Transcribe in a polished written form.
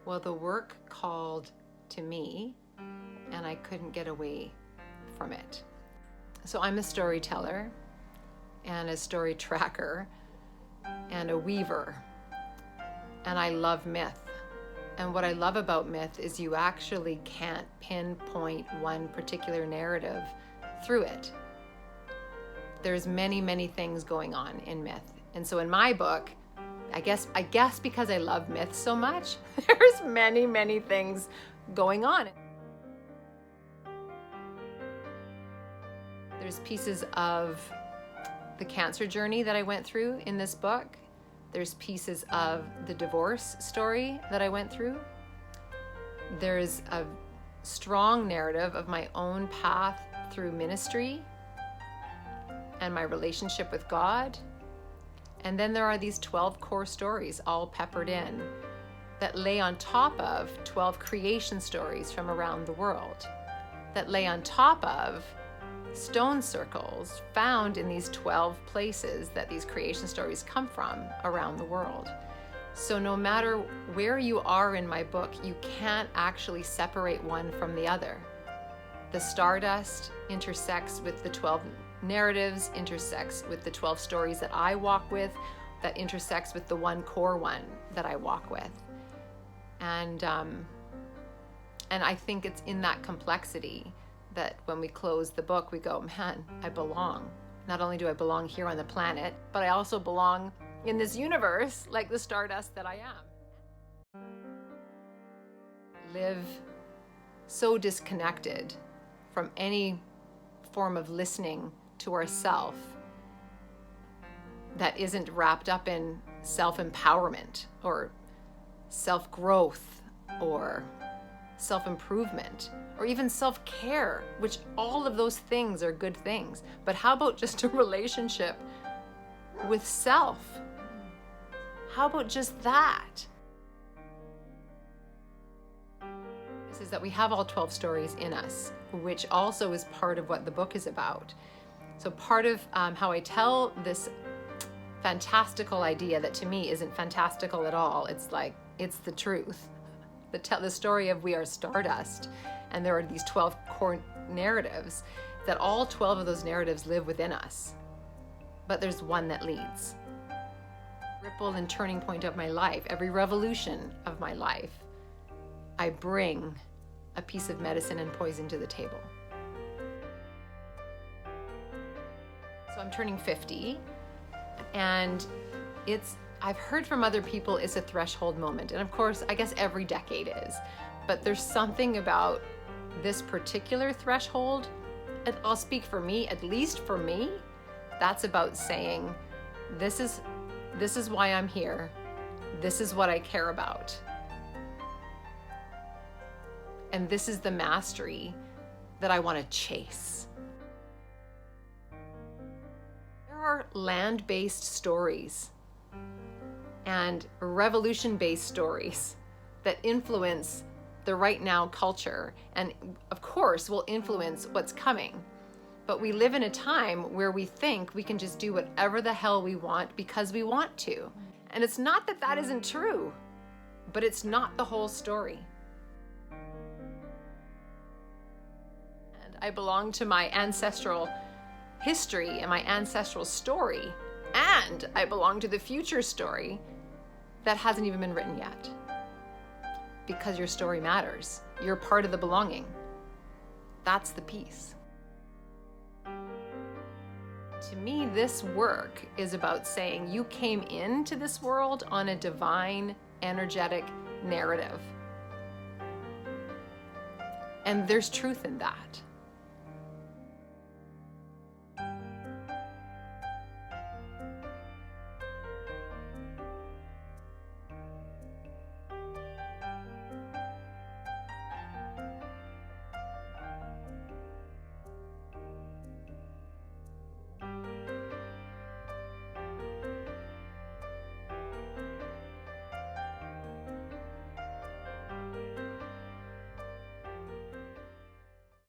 Well, the work called to me, and I couldn't get away from it. So I'm a storyteller and a story tracker and a weaver, and I love myth. And what I love about myth is you actually can't pinpoint one particular narrative through it. There's many, many things going on in myth. And so in my book, I guess because I love myth so much, there's many, many things going on. There's pieces of the cancer journey that I went through in this book. There's pieces of the divorce story that I went through. There's a strong narrative of my own path through ministry and my relationship with God. And then there are these 12 core stories all peppered in that lay on top of 12 creation stories from around the world, that lay on top of stone circles found in these 12 places that these creation stories come from around the world. So no matter where you are in my book, you can't actually separate one from the other. The stardust intersects with the 12 narratives, intersects with the 12 stories that I walk with, that intersects with the one core one that I walk with. And I think it's in that complexity that when we close the book, we go, man, I belong. Not only do I belong here on the planet, but I also belong in this universe like the stardust that I am. Live so disconnected from any form of listening to ourself that isn't wrapped up in self-empowerment or self-growth or self-improvement or even self-care, which all of those things are good things. But how about just a relationship with self? How about just that? This is that we have all 12 stories in us, which also is part of what the book is about. So part of how I tell this fantastical idea that to me isn't fantastical at all, it's the truth. The story of we are stardust, and there are these 12 core narratives, that all 12 of those narratives live within us. But there's one that leads. Ripple and turning point of my life, every revolution of my life, I bring a piece of medicine and poison to the table. So I'm turning 50, and I've heard from other people it's a threshold moment. And of course, I guess every decade is. But there's something about this particular threshold, and I'll speak for me, at least for me, that's about saying, this is why I'm here. This is what I care about. And this is the mastery that I want to chase. There are land-based stories and revolution-based stories that influence the right now culture, and of course will influence what's coming. But we live in a time where we think we can just do whatever the hell we want because we want to. And it's not that that isn't true, but it's not the whole story. And I belong to my ancestral history and my ancestral story, and I belong to the future story that hasn't even been written yet. Because your story matters. You're part of the belonging. That's the piece. To me, this work is about saying you came into this world on a divine, energetic narrative. And there's truth in that.